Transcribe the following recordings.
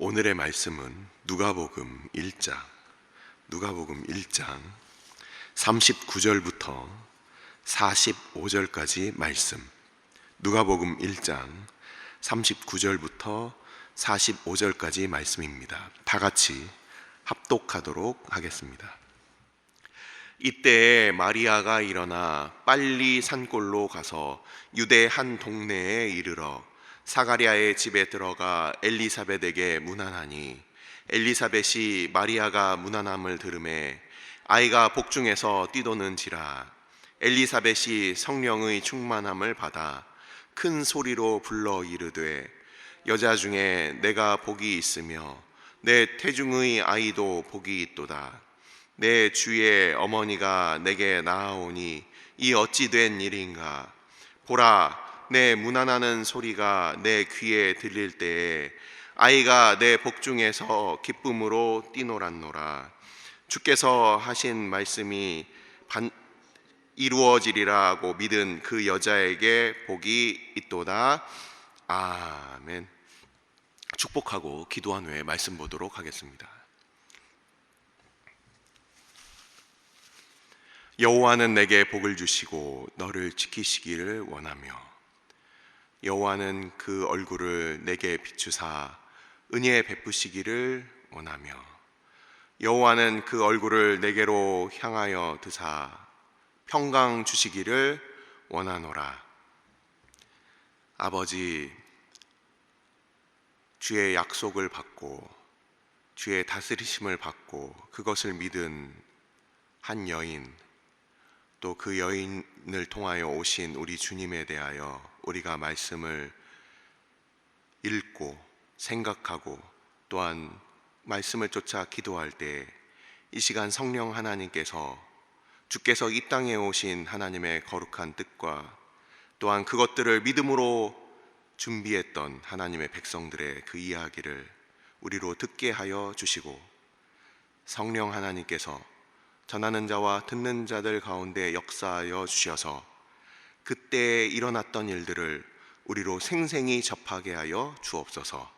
오늘의 말씀은 누가복음 1장 39절부터 45절까지 말씀. 누가복음 1장 39절부터 45절까지 말씀입니다. 다 같이 합독하도록 하겠습니다. 이때 마리아가 일어나 빨리 산골로 가서 유대 한 동네에 이르러 사가랴의 집에 들어가 엘리사벳에게 문안하니, 엘리사벳이 마리아가 문안함을 들으매 아이가 복중에서 뛰도는지라. 엘리사벳이 성령의 충만함을 받아 큰 소리로 불러 이르되, 여자 중에 내가 복이 있으며 내 태중의 아이도 복이 있도다. 내 주의 어머니가 내게 나아오니 이 어찌 된 일인가. 보라, 내 문안하는 소리가 내 귀에 들릴 때에 아이가 내 복중에서 기쁨으로 뛰놀았노라. 주께서 하신 말씀이 이루어지리라 하고 믿은 그 여자에게 복이 있도다. 아멘. 축복하고 기도한 후에 말씀 보도록 하겠습니다. 여호와는 내게 복을 주시고 너를 지키시기를 원하며, 여호와는 그 얼굴을 내게 비추사 은혜 베푸시기를 원하며, 여호와는 그 얼굴을 내게로 향하여 드사 평강 주시기를 원하노라. 아버지, 주의 약속을 받고 주의 다스리심을 받고 그것을 믿은 한 여인, 또 그 여인을 통하여 오신 우리 주님에 대하여 우리가 말씀을 읽고 생각하고 또한 말씀을 쫓아 기도할 때 이 시간 성령 하나님께서, 주께서 이 땅에 오신 하나님의 거룩한 뜻과 또한 그것들을 믿음으로 준비했던 하나님의 백성들의 그 이야기를 우리로 듣게 하여 주시고, 성령 하나님께서 전하는 자와 듣는 자들 가운데 역사하여 주셔서 그때 일어났던 일들을 우리로 생생히 접하게 하여 주옵소서.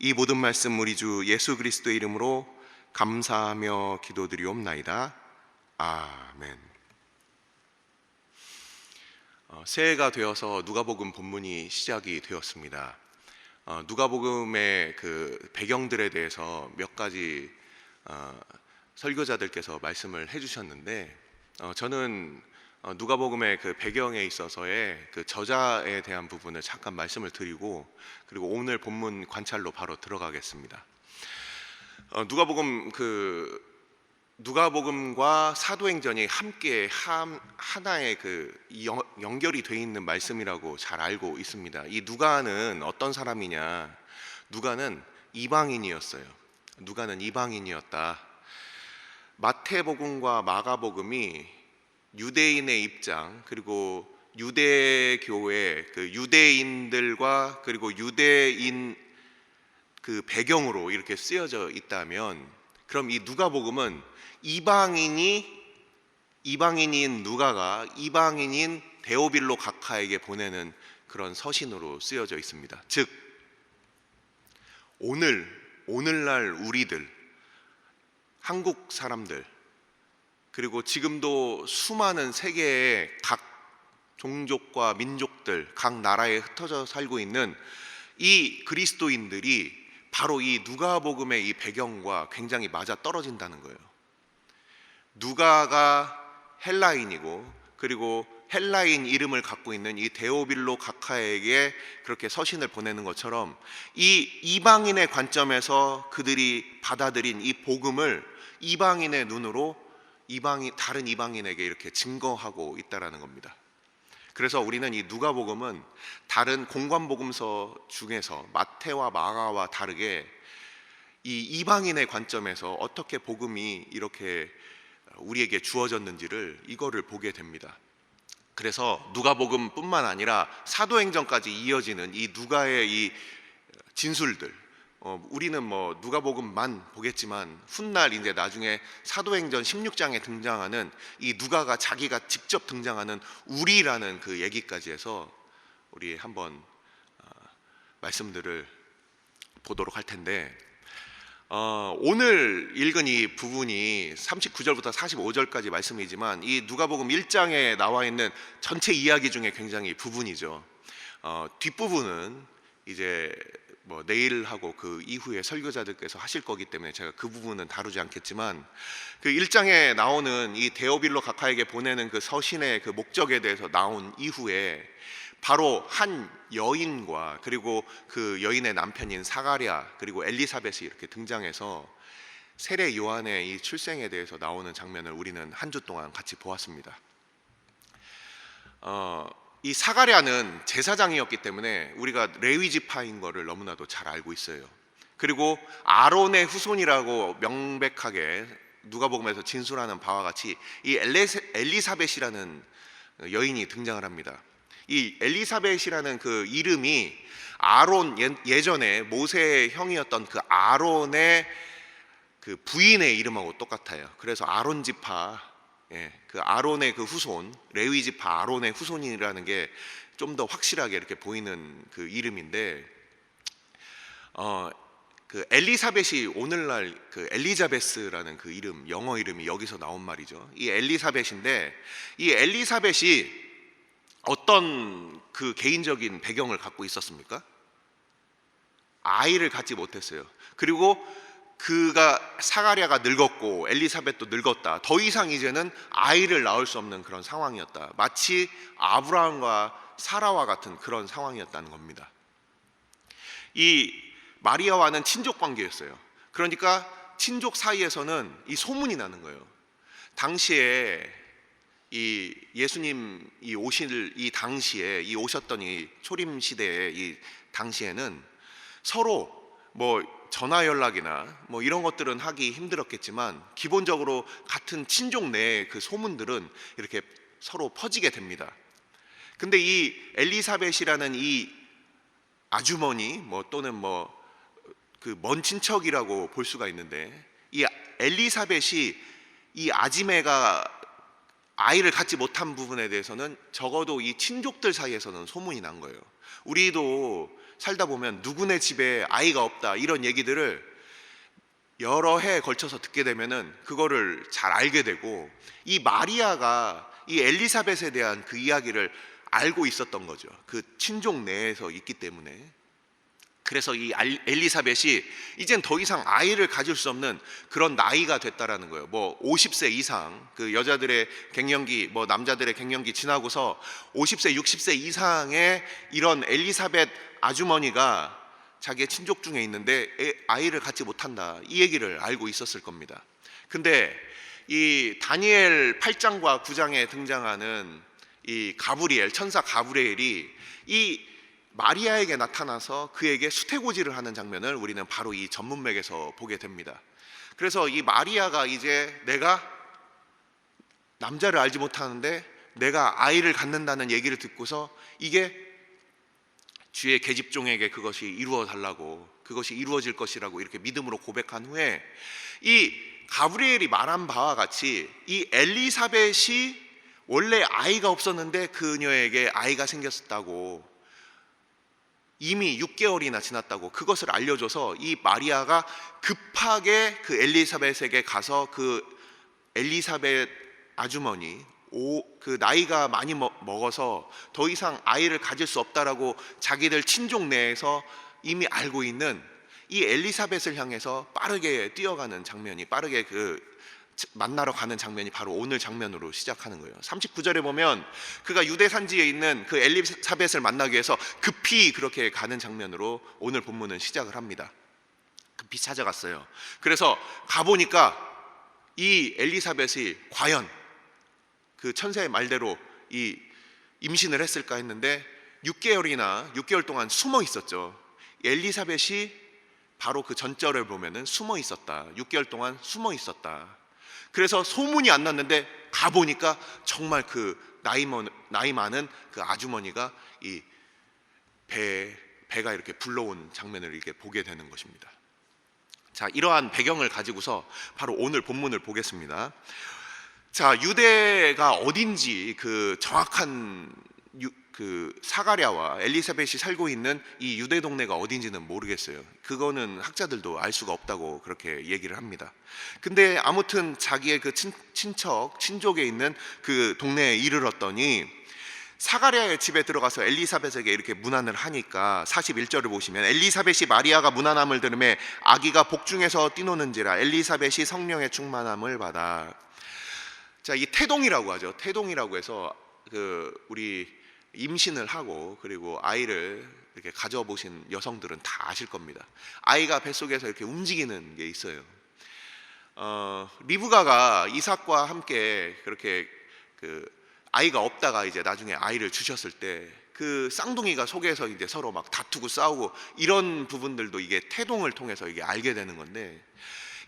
이 모든 말씀 우리 주 예수 그리스도의 이름으로 감사하며 기도드리옵나이다. 아멘. 새해가 되어서 누가복음 본문이 시작이 되었습니다. 누가복음의 그 배경들에 대해서 몇 가지 설교자들께서 말씀을 해주셨는데, 저는 누가복음의 그 배경에 있어서의 그 저자에 대한 부분을 잠깐 말씀을 드리고, 그리고 오늘 본문 관찰로 바로 들어가겠습니다. 누가복음과 사도행전이 함께 하나의 그 연결이 되어 있는 말씀이라고 잘 알고 있습니다. 이 누가는 어떤 사람이냐? 누가는 이방인이었어요. 누가는 이방인이었다. 마태복음과 마가복음이 유대인의 입장, 그리고 유대교의 그 유대인들과 그리고 유대인 그 배경으로 이렇게 쓰여져 있다면, 그럼 이 누가복음은 이방인인 누가가 이방인인 데오빌로 각하에게 보내는 그런 서신으로 쓰여져 있습니다. 즉 오늘날 우리들, 한국 사람들, 그리고 지금도 수많은 세계의 각 종족과 민족들, 각 나라에 흩어져 살고 있는 이 그리스도인들이 바로 이 누가복음의 이 배경과 굉장히 맞아 떨어진다는 거예요. 누가가 헬라인이고, 그리고 헬라인 이름을 갖고 있는 이 데오빌로 각하에게 그렇게 서신을 보내는 것처럼 이 이방인의 관점에서 그들이 받아들인 이 복음을 이방인의 눈으로 다른 이방인에게 이렇게 증거하고 있다라는 겁니다. 그래서 우리는 이 누가복음은 다른 공관복음서 중에서 마태와 마가와 다르게 이 이방인의 관점에서 어떻게 복음이 이렇게 우리에게 주어졌는지를 이거를 보게 됩니다. 그래서 누가복음뿐만 아니라 사도행전까지 이어지는 이 누가의 이 진술들, 우리는 뭐 누가복음만 보겠지만 훗날 이제 나중에 사도행전 16장에 등장하는 이 누가가 자기가 직접 등장하는 우리라는 그 얘기까지 해서 우리 한번 말씀들을 보도록 할 텐데, 오늘 읽은 이 부분이 39절부터 45절까지 말씀이지만 이 누가복음 1장에 나와 있는 전체 이야기 중에 굉장히 부분이죠. 뒷부분은 이제 뭐 내일 하고 그 이후에 설교자들께서 하실 거기 때문에 제가 그 부분은 다루지 않겠지만, 그 1장에 나오는 이 데오빌로 각하에게 보내는 그 서신의 그 목적에 대해서 나온 이후에 바로 한 여인과 그리고 그 여인의 남편인 사가랴 그리고 엘리사벳이 이렇게 등장해서 세례 요한의 이 출생에 대해서 나오는 장면을 우리는 한 주 동안 같이 보았습니다. 이 사가랴는 제사장이었기 때문에 우리가 레위 지파인 것을 너무나도 잘 알고 있어요. 그리고 아론의 후손이라고 명백하게 누가복음에서 진술하는 바와 같이 이 엘리사벳이라는 여인이 등장을 합니다. 이 엘리사벳이라는 그 이름이 아론, 예전에 모세의 형이었던 그 아론의 그 부인의 이름하고 똑같아요. 그래서 아론 지파, 그 아론의 그 후손, 레위 지파 아론의 후손이라는 게 좀 더 확실하게 이렇게 보이는 그 이름인데, 그 엘리사벳이 오늘날 그 엘리자베스라는 그 이름, 영어 이름이 여기서 나온 말이죠. 이 엘리사벳인데, 이 엘리사벳이 어떤 그 개인적인 배경을 갖고 있었습니까? 아이를 갖지 못했어요. 그리고 그가 사가랴가 늙었고 엘리사벳도 늙었다. 더 이상 이제는 아이를 낳을 수 없는 그런 상황이었다. 마치 아브라함과 사라와 같은 그런 상황이었다는 겁니다. 이 마리아와는 친족 관계였어요. 그러니까 친족 사이에서는 이 소문이 나는 거예요. 당시에 이 예수님이 오실 이 당시에, 이 오셨던 이 초림 시대의 이 당시에는 서로 뭐 전화 연락이나 뭐 이런 것들은 하기 힘들었겠지만 기본적으로 같은 친족 내의 그 소문들은 이렇게 서로 퍼지게 됩니다. 근데 이 엘리사벳이라는 이 아주머니 뭐 또는 뭐 그 먼 친척이라고 볼 수가 있는데, 이 엘리사벳이 이 아지매가 아이를 갖지 못한 부분에 대해서는 적어도 이 친족들 사이에서는 소문이 난 거예요. 우리도 살다 보면 누구네 집에 아이가 없다 이런 얘기들을 여러 해에 걸쳐서 듣게 되면은 그거를 잘 알게 되고, 이 마리아가 이 엘리사벳에 대한 그 이야기를 알고 있었던 거죠. 그 친족 내에서 있기 때문에. 그래서 이 엘리사벳이 이젠 더 이상 아이를 가질 수 없는 그런 나이가 됐다라는 거예요. 뭐 50세 이상, 그 여자들의 갱년기, 뭐 남자들의 갱년기 지나고서 50세, 60세 이상의 이런 엘리사벳 아주머니가 자기의 친족 중에 있는데 아이를 갖지 못한다, 이 얘기를 알고 있었을 겁니다. 근데 이 다니엘 8장과 9장에 등장하는 이 가브리엘, 천사 가브리엘이 이 마리아에게 나타나서 그에게 수태고지를 하는 장면을 우리는 바로 이 전문맥에서 보게 됩니다. 그래서 이 마리아가 이제 내가 남자를 알지 못하는데 내가 아이를 갖는다는 얘기를 듣고서 이게 주의 계집종에게 그것이 이루어 달라고, 그것이 이루어질 것이라고 이렇게 믿음으로 고백한 후에 이 가브리엘이 말한 바와 같이 이 엘리사벳이 원래 아이가 없었는데 그녀에게 아이가 생겼다고, 이미 6개월이나 지났다고 그것을 알려줘서 이 마리아가 급하게 그 엘리사벳에게 가서 그 엘리사벳 아주머니, 그 나이가 많이 먹어서 더 이상 아이를 가질 수 없다라고 자기들 친족 내에서 이미 알고 있는 이 엘리사벳을 향해서 빠르게 뛰어가는 장면이, 빠르게 그 만나러 가는 장면이 바로 오늘 장면으로 시작하는 거예요. 39절에 보면 그가 유대 산지에 있는 그 엘리사벳을 만나기 위해서 급히 그렇게 가는 장면으로 오늘 본문은 시작을 합니다. 급히 찾아갔어요. 그래서 가보니까 이 엘리사벳이 과연 그 천사의 말대로 이 임신을 했을까 했는데 6개월 동안 숨어 있었죠. 엘리사벳이 바로 그 전절을 보면은 숨어 있었다. 6개월 동안 숨어 있었다. 그래서 소문이 안 났는데 가보니까 정말 그 나이 많은 그 아주머니가 이 배가 이렇게 불러온 장면을 이렇게 보게 되는 것입니다. 자, 이러한 배경을 가지고서 바로 오늘 본문을 보겠습니다. 자, 유대가 어딘지 그 정확한 그 사가랴와 엘리사벳이 살고 있는 이 유대 동네가 어딘지는 모르겠어요. 그거는 학자들도 알 수가 없다고 그렇게 얘기를 합니다. 근데 아무튼 자기의 그 친족에 있는 그 동네에 이르렀더니 사가랴의 집에 들어가서 엘리사벳에게 이렇게 문안을 하니까 41절을 보시면 엘리사벳이 마리아가 문안함을 들으매 아기가 복중에서 뛰노는지라 엘리사벳이 성령의 충만함을 받아. 자, 이 태동이라고 하죠. 태동이라고 해서 우리 임신을 하고 그리고 아이를 이렇게 가져보신 여성들은 다 아실 겁니다. 아이가 뱃속에서 이렇게 움직이는 게 있어요. 리브가가 이삭과 함께 그렇게 아이가 없다가 이제 나중에 아이를 주셨을 때 그 쌍둥이가 속에서 이제 서로 막 다투고 싸우고 이런 부분들도 이게 태동을 통해서 이게 알게 되는 건데,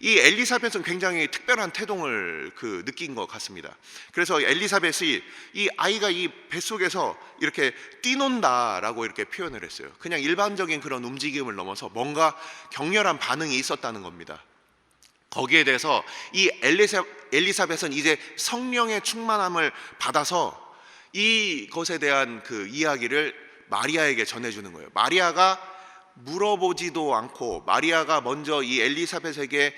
이 엘리사벳은 굉장히 특별한 태동을 느낀 것 같습니다. 그래서 엘리사벳이 이 아이가 이 뱃속에서 이렇게 뛰논다라고 이렇게 표현을 했어요. 그냥 일반적인 그런 움직임을 넘어서 뭔가 격렬한 반응이 있었다는 겁니다. 거기에 대해서 이 엘리사벳은 이제 성령의 충만함을 받아서 이것에 대한 그 이야기를 마리아에게 전해주는 거예요. 마리아가 물어보지도 않고 마리아가 먼저 이 엘리사벳에게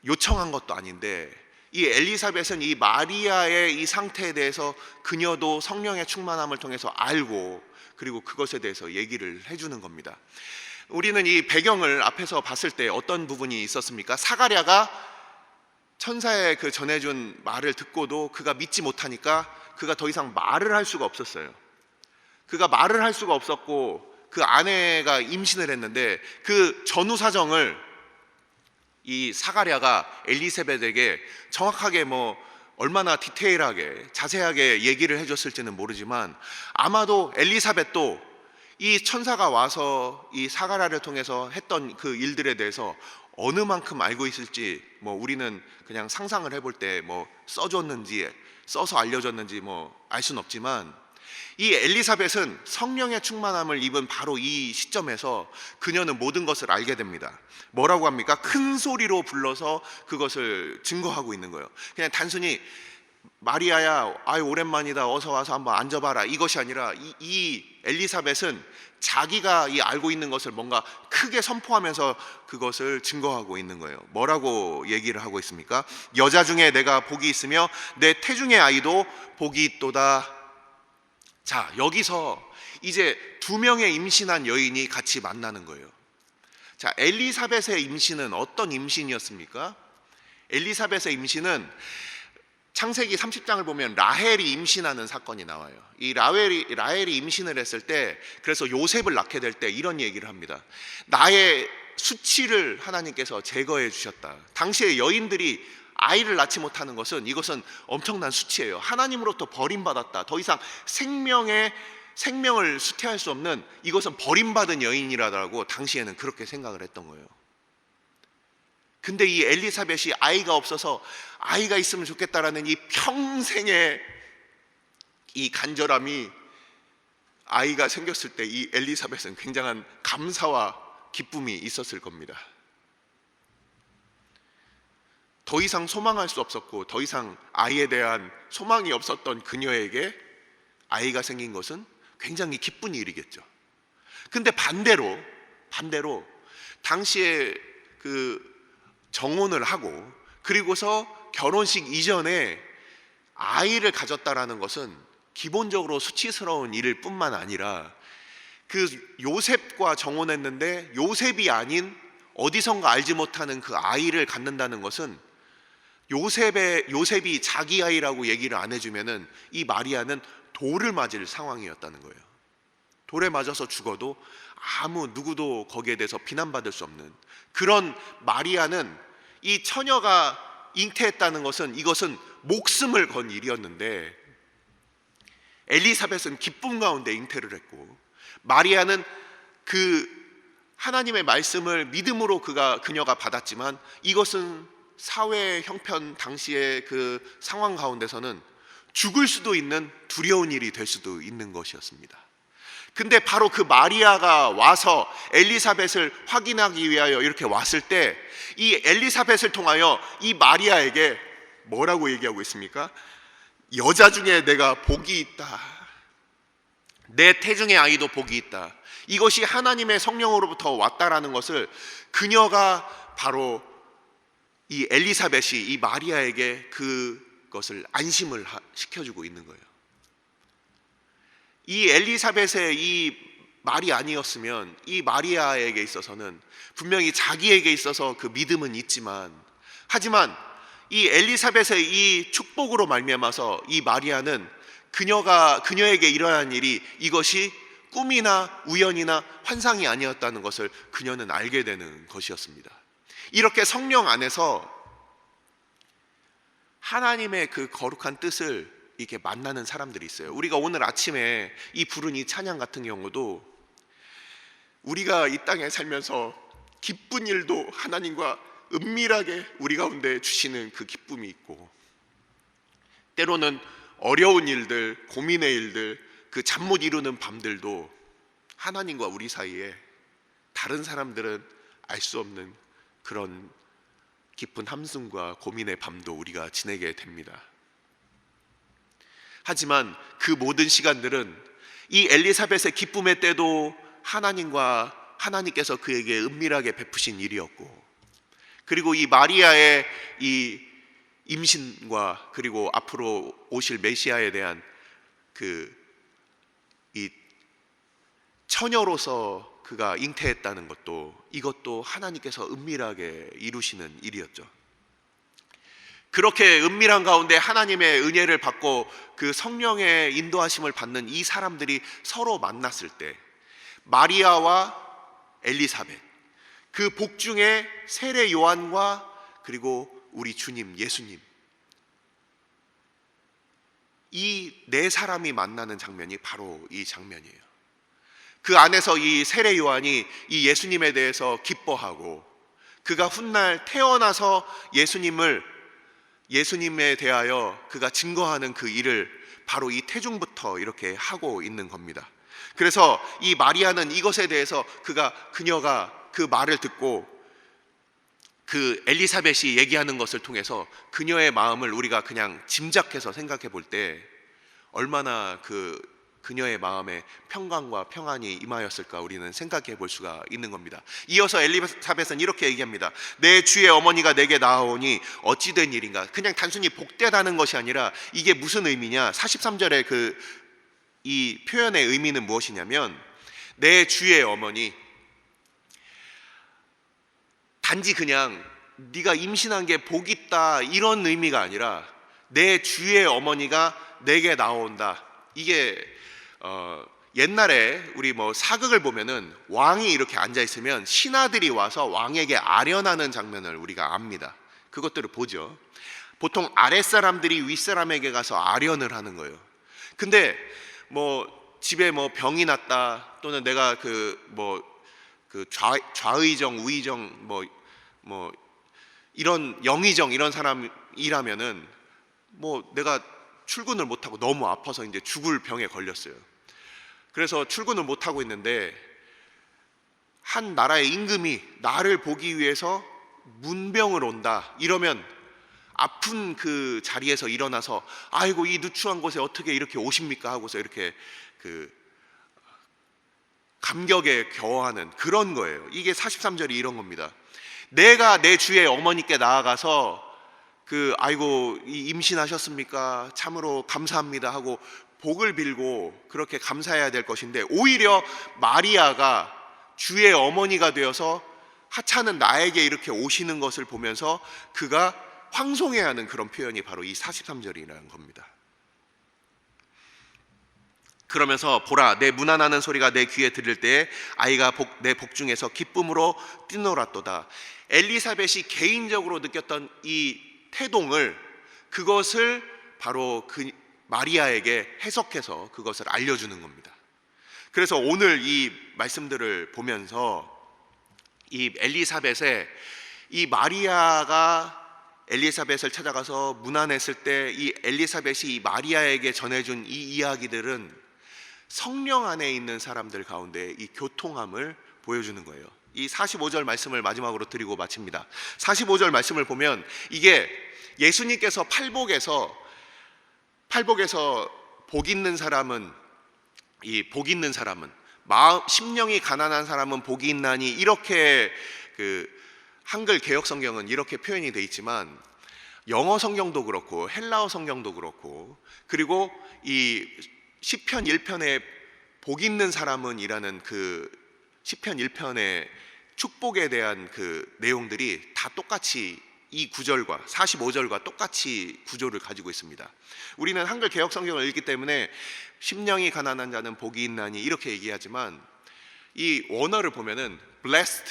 요청한 것도 아닌데, 이 엘리사벳은 이 마리아의 이 상태에 대해서 그녀도 성령의 충만함을 통해서 알고 그리고 그것에 대해서 얘기를 해주는 겁니다. 우리는 이 배경을 앞에서 봤을 때 어떤 부분이 있었습니까? 사가랴가 천사의 전해준 말을 듣고도 그가 믿지 못하니까 그가 더 이상 말을 할 수가 없었어요. 그가 말을 할 수가 없었고 그 아내가 임신을 했는데 그 전후 사정을 이 사가랴가 엘리사벳에게 정확하게 얼마나 디테일하게 자세하게 얘기를 해줬을지는 모르지만 아마도 엘리사벳도 이 천사가 와서 이 사가랴를 통해서 했던 그 일들에 대해서 어느 만큼 알고 있을지 우리는 그냥 상상을 해볼 때 써줬는지 써서 알려줬는지 알 수는 없지만, 이 엘리사벳은 성령의 충만함을 입은 바로 이 시점에서 그녀는 모든 것을 알게 됩니다. 뭐라고 합니까? 큰 소리로 불러서 그것을 증거하고 있는 거예요. 그냥 단순히 마리아야, 아유 오랜만이다, 어서 와서 한번 앉아봐라, 이것이 아니라 이 엘리사벳은 자기가 이 알고 있는 것을 뭔가 크게 선포하면서 그것을 증거하고 있는 거예요. 뭐라고 얘기를 하고 있습니까? 여자 중에 내가 복이 있으며 내 태중의 아이도 복이 있도다. 자, 여기서 이제 두 명의 임신한 여인이 같이 만나는 거예요. 자, 엘리사벳의 임신은 어떤 임신이었습니까? 엘리사벳의 임신은 창세기 30장을 보면 라헬이 임신하는 사건이 나와요. 이 라헬이 임신을 했을 때, 그래서 요셉을 낳게 될 때 이런 얘기를 합니다. 나의 수치를 하나님께서 제거해 주셨다. 당시에 여인들이 아이를 낳지 못하는 것은 이것은 엄청난 수치예요. 하나님으로부터 버림받았다. 더 이상 생명을 수태할 수 없는, 이것은 버림받은 여인이라고 당시에는 그렇게 생각을 했던 거예요. 근데 이 엘리사벳이 아이가 없어서 아이가 있으면 좋겠다라는 이 평생의 이 간절함이 아이가 생겼을 때 이 엘리사벳은 굉장한 감사와 기쁨이 있었을 겁니다. 더 이상 소망할 수 없었고 더 이상 아이에 대한 소망이 없었던 그녀에게 아이가 생긴 것은 굉장히 기쁜 일이겠죠. 근데 반대로 당시에 정혼을 하고 그리고서 결혼식 이전에 아이를 가졌다라는 것은 기본적으로 수치스러운 일일 뿐만 아니라 요셉과 정혼했는데 요셉이 아닌 어디선가 알지 못하는 그 아이를 갖는다는 것은 요셉이 자기 아이라고 얘기를 안 해주면은 이 마리아는 돌을 맞을 상황이었다는 거예요. 돌에 맞아서 죽어도 누구도 거기에 대해서 비난받을 수 없는 그런 마리아는, 이 처녀가 잉태했다는 것은 이것은 목숨을 건 일이었는데 엘리사벳은 기쁨 가운데 잉태를 했고, 마리아는 하나님의 말씀을 믿음으로 그녀가 받았지만 이것은 사회 형편 당시의 상황 가운데서는 죽을 수도 있는 두려운 일이 될 수도 있는 것이었습니다. 근데 바로 그 마리아가 와서 엘리사벳을 확인하기 위하여 이렇게 왔을 때 이 엘리사벳을 통하여 이 마리아에게 뭐라고 얘기하고 있습니까? 여자 중에 내가 복이 있다. 내 태중의 아이도 복이 있다. 이것이 하나님의 성령으로부터 왔다라는 것을 그녀가 바로 이 엘리사벳이 이 마리아에게 그것을 안심을 시켜주고 있는 거예요. 이 엘리사벳의 이 말이 아니었으면 이 마리아에게 있어서는 분명히 자기에게 있어서 그 믿음은 있지만, 하지만 이 엘리사벳의 이 축복으로 말미암아서 이 마리아는 그녀에게 일어난 일이 이것이 꿈이나 우연이나 환상이 아니었다는 것을 그녀는 알게 되는 것이었습니다. 이렇게 성령 안에서 하나님의 그 거룩한 뜻을 이렇게 만나는 사람들이 있어요. 우리가 오늘 아침에 이 부른 이 찬양 같은 경우도 우리가 이 땅에 살면서 기쁜 일도 하나님과 은밀하게 우리 가운데 주시는 그 기쁨이 있고, 때로는 어려운 일들, 고민의 일들, 그 잠 못 이루는 밤들도 하나님과 우리 사이에 다른 사람들은 알 수 없는 그런 깊은 함승과 고민의 밤도 우리가 지내게 됩니다. 하지만 그 모든 시간들은 이 엘리사벳의 기쁨의 때도 하나님께서 그에게 은밀하게 베푸신 일이었고, 그리고 이 마리아의 이 임신과 그리고 앞으로 오실 메시아에 대한 이 처녀로서 그가 잉태했다는 이것도 하나님께서 은밀하게 이루시는 일이었죠. 그렇게 은밀한 가운데 하나님의 은혜를 받고 그 성령의 인도하심을 받는 이 사람들이 서로 만났을 때, 마리아와 엘리사벳, 그 복중에 세례 요한과 그리고 우리 주님 예수님, 이 네 사람이 만나는 장면이 바로 이 장면이에요. 그 안에서 이 세례 요한이 이 예수님에 대해서 기뻐하고, 그가 훗날 태어나서 예수님에 대하여 그가 증거하는 그 일을 바로 이 태중부터 이렇게 하고 있는 겁니다. 그래서 이 마리아는 이것에 대해서 그녀가 그 말을 듣고 그 엘리사벳이 얘기하는 것을 통해서 그녀의 마음을 우리가 그냥 짐작해서 생각해 볼 때 얼마나 그녀의 마음에 평강과 평안이 임하였을까 우리는 생각해 볼 수가 있는 겁니다. 이어서 엘리사벳은 이렇게 얘기합니다. 내 주의 어머니가 내게 낳아오니 어찌 된 일인가. 그냥 단순히 복되다는 것이 아니라 이게 무슨 의미냐. 43절에 이 표현의 의미는 무엇이냐면, 내 주의 어머니, 단지 그냥 네가 임신한 게 복 있다 이런 의미가 아니라 내 주의 어머니가 내게 나온다. 이게 옛날에 우리 사극을 보면은 왕이 이렇게 앉아 있으면 신하들이 와서 왕에게 아련하는 장면을 우리가 압니다. 그것들을 보죠. 보통 아랫사람들이 윗사람에게 가서 아련을 하는 거예요. 근데 집에 병이 났다, 또는 내가 좌의정, 우의정, 이런 영의정 이런 사람이라면은 내가 출근을 못하고 너무 아파서 이제 죽을 병에 걸렸어요. 그래서 출근을 못하고 있는데 한 나라의 임금이 나를 보기 위해서 문병을 온다 이러면 아픈 그 자리에서 일어나서 아이고 이 누추한 곳에 어떻게 이렇게 오십니까 하고서 이렇게 감격에 겨워하는 그런 거예요. 이게 43절이 이런 겁니다. 내가 내 주의 어머니께 나아가서 아이고 임신하셨습니까? 참으로 감사합니다 하고 복을 빌고 그렇게 감사해야 될 것인데, 오히려 마리아가 주의 어머니가 되어서 하찮은 나에게 이렇게 오시는 것을 보면서 그가 황송해하는 그런 표현이 바로 이 43절이라는 겁니다. 그러면서 보라, 내 문안하는 소리가 내 귀에 들릴 때에 아이가 내 복중에서 기쁨으로 뛰놀았도다. 엘리사벳이 개인적으로 느꼈던 이 태동을, 그것을 바로 마리아에게 해석해서 그것을 알려주는 겁니다. 그래서 오늘 이 말씀들을 보면서 이 마리아가 엘리사벳을 찾아가서 문안했을 때 이 엘리사벳이 이 마리아에게 전해준 이 이야기들은 성령 안에 있는 사람들 가운데 이 교통함을 보여주는 거예요. 이 45절 말씀을 마지막으로 드리고 마칩니다. 45절 말씀을 보면 이게 예수님께서 팔복에서 복 있는 사람은 이 복 있는 사람은, 마음 심령이 가난한 사람은 복이 있나니, 이렇게 그 한글 개역 성경은 이렇게 표현이 돼 있지만 영어 성경도 그렇고 헬라어 성경도 그렇고, 그리고 이 시편 1편에 복 있는 사람은이라는 그 시편 1편의 축복에 대한 그 내용들이 다 똑같이 이 구절과 45절과 똑같이 구조를 가지고 있습니다. 우리는 한글 개역 성경을 읽기 때문에 심령이 가난한 자는 복이 있나니 이렇게 얘기하지만, 이 원어를 보면은 blessed,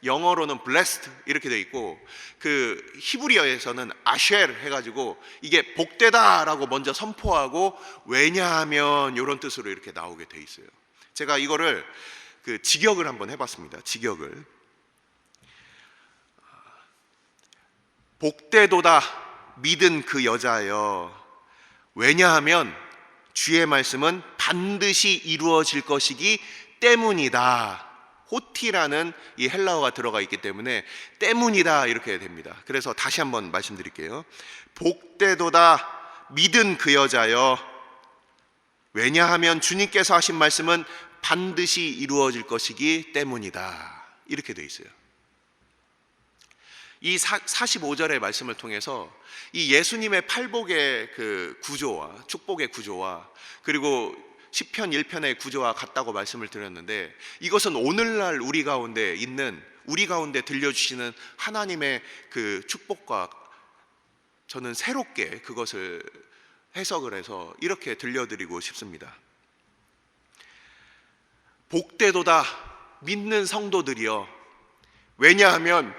영어로는 blessed 이렇게 돼 있고, 그 히브리어에서는 아쉘 해가지고 이게 복되다라고 먼저 선포하고 왜냐하면 이런 뜻으로 이렇게 나오게 돼 있어요. 제가 이거를 그 직역을 한번 해봤습니다. 직역을. 복되도다 믿은 그 여자여, 왜냐하면 주의 말씀은 반드시 이루어질 것이기 때문이다. 호티라는 이 헬라어가 들어가 있기 때문에 때문이다 이렇게 됩니다. 그래서 다시 한번 말씀드릴게요. 복되도다 믿은 그 여자여, 왜냐하면 주님께서 하신 말씀은 반드시 이루어질 것이기 때문이다, 이렇게 되어 있어요. 이 45절의 말씀을 통해서 이 예수님의 팔복의 그 구조와 축복의 구조와, 그리고 시편 1편의 구조와 같다고 말씀을 드렸는데, 이것은 오늘날 우리 가운데 있는, 우리 가운데 들려주시는 하나님의 그 축복과 저는 새롭게 그것을 해석을 해서 이렇게 들려드리고 싶습니다. 복되도다 믿는 성도들이여, 왜냐하면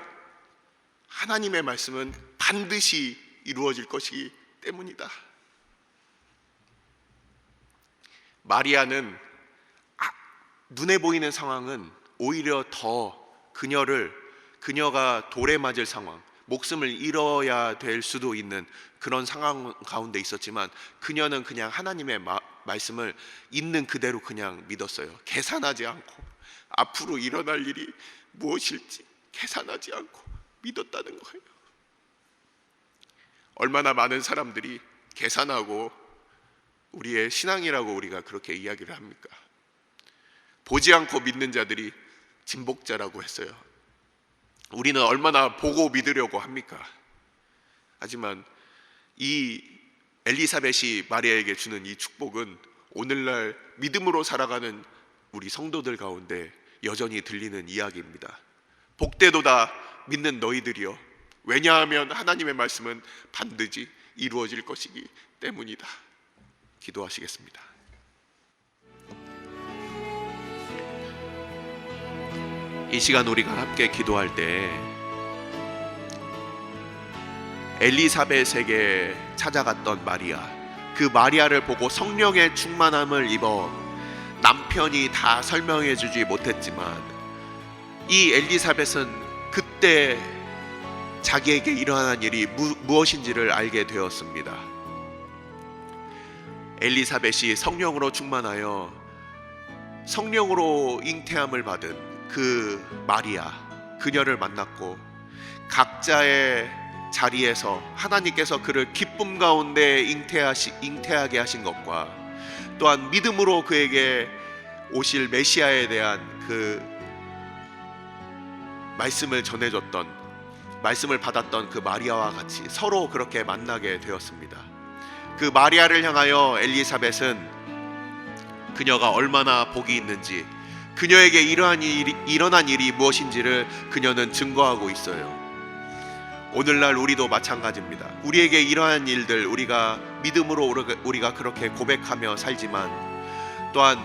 하나님의 말씀은 반드시 이루어질 것이기 때문이다. 마리아는 눈에 보이는 상황은 오히려 더 그녀가 돌에 맞을 상황, 목숨을 잃어야 될 수도 있는 그런 상황 가운데 있었지만, 그녀는 그냥 하나님의 말씀을 있는 그대로 그냥 믿었어요. 계산하지 않고, 앞으로 일어날 일이 무엇일지 계산하지 않고 믿었다는 거예요. 얼마나 많은 사람들이 계산하고 우리의 신앙이라고 우리가 그렇게 이야기를 합니까? 보지 않고 믿는 자들이 진복자라고 했어요. 우리는 얼마나 보고 믿으려고 합니까? 하지만 이 엘리사벳이 마리아에게 주는 이 축복은 오늘날 믿음으로 살아가는 우리 성도들 가운데 여전히 들리는 이야기입니다. 복되도다 믿는 너희들이여, 왜냐하면 하나님의 말씀은 반드시 이루어질 것이기 때문이다. 기도하시겠습니다. 이 시간 우리가 함께 기도할 때 엘리사벳에게 찾아갔던 마리아, 그 마리아를 보고 성령의 충만함을 입어 남편이 다 설명해 주지 못했지만, 이 엘리사벳은 그때 자기에게 일어난 일이 무엇인지를 알게 되었습니다. 엘리사벳이 성령으로 충만하여 성령으로 잉태함을 받은 그 마리아, 그녀를 만났고, 각자의 자리에서 하나님께서 그를 기쁨 가운데 잉태하게 하신 것과, 또한 믿음으로 그에게 오실 메시아에 대한 그 말씀을 전해줬던, 말씀을 받았던 그 마리아와 같이 서로 그렇게 만나게 되었습니다. 그 마리아를 향하여 엘리사벳은 그녀가 얼마나 복이 있는지, 그녀에게 일어난 일이 무엇인지를 그녀는 증거하고 있어요. 오늘날 우리도 마찬가지입니다. 우리에게 이러한 일들, 우리가 믿음으로 우리가 그렇게 고백하며 살지만, 또한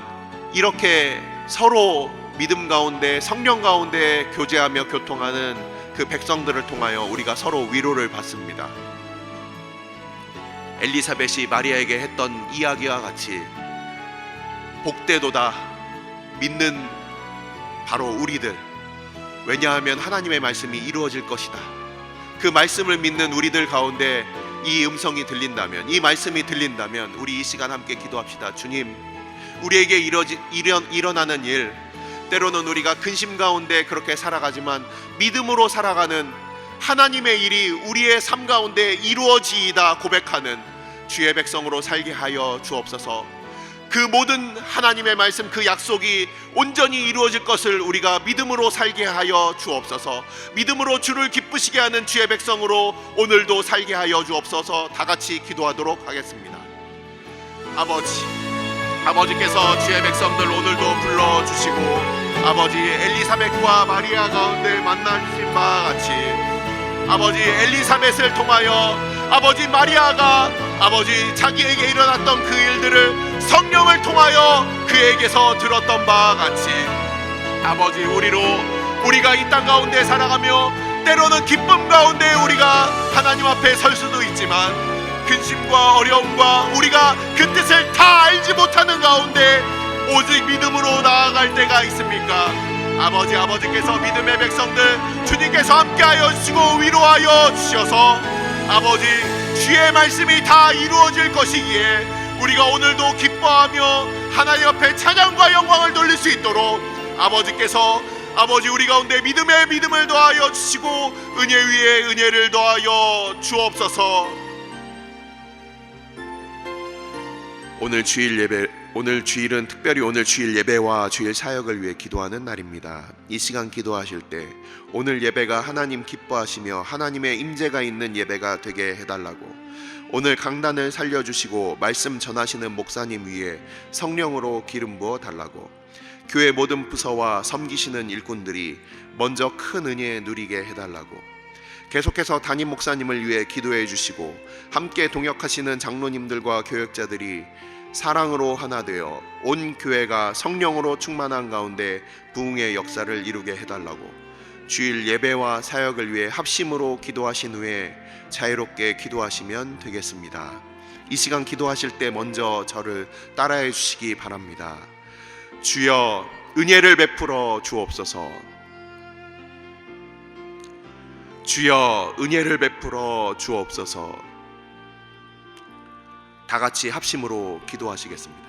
이렇게 서로 믿음 가운데 성령 가운데 교제하며 교통하는 그 백성들을 통하여 우리가 서로 위로를 받습니다. 엘리사벳이 마리아에게 했던 이야기와 같이 복되도다 믿는 바로 우리들, 왜냐하면 하나님의 말씀이 이루어질 것이다, 그 말씀을 믿는 우리들 가운데 이 음성이 들린다면, 이 말씀이 들린다면 우리 이 시간 함께 기도합시다. 주님, 우리에게 일어나는 일, 때로는 우리가 근심 가운데 그렇게 살아가지만 믿음으로 살아가는 하나님의 일이 우리의 삶 가운데 이루어지이다 고백하는 주의 백성으로 살게 하여 주옵소서. 그 모든 하나님의 말씀, 그 약속이 온전히 이루어질 것을 우리가 믿음으로 살게 하여 주옵소서. 믿음으로 주를 기쁘시게 하는 주의 백성으로 오늘도 살게 하여 주옵소서. 다 같이 기도하도록 하겠습니다. 아버지께서 주의 백성들 오늘도 불러주시고 아버지 엘리사벳과 마리아 가운데 만나주신 바와 같이 아버지 엘리사벳을 통하여 아버지 마리아가 아버지 자기에게 일어났던 그 일들을 성령을 통하여 그에게서 들었던 바와 같이 아버지 우리가 이 땅 가운데 살아가며 때로는 기쁨 가운데 우리가 하나님 앞에 설 수도 있지만 근심과 어려움과 우리가 그 뜻을 다 알지 못하는 가운데 오직 믿음으로 나아갈 때가 있습니까? 아버지께서 믿음의 백성들 주님께서 함께하여 주시고 위로하여 주셔서 아버지 주의 말씀이 다 이루어질 것이기에 우리가 오늘도 기뻐하며 하나님 앞에 찬양과 영광을 돌릴 수 있도록 아버지께서 우리 가운데 믿음을 더하여 주시고 은혜 위에 은혜를 더하여 주옵소서. 오늘 주일은 특별히 오늘 주일 예배와 주일 사역을 위해 기도하는 날입니다. 이 시간 기도하실 때 오늘 예배가 하나님 기뻐하시며 하나님의 임재가 있는 예배가 되게 해달라고, 오늘 강단을 살려주시고 말씀 전하시는 목사님 위에 성령으로 기름 부어 달라고, 교회 모든 부서와 섬기시는 일꾼들이 먼저 큰 은혜 누리게 해달라고, 계속해서 담임 목사님을 위해 기도해 주시고 함께 동역하시는 장로님들과 교역자들이 사랑으로 하나 되어 온 교회가 성령으로 충만한 가운데 부흥의 역사를 이루게 해달라고, 주일 예배와 사역을 위해 합심으로 기도하신 후에 자유롭게 기도하시면 되겠습니다. 이 시간 기도하실 때 먼저 저를 따라해 주시기 바랍니다. 주여 은혜를 베풀어 주옵소서. 주여 은혜를 베풀어 주옵소서. 다 같이 합심으로 기도하시겠습니다.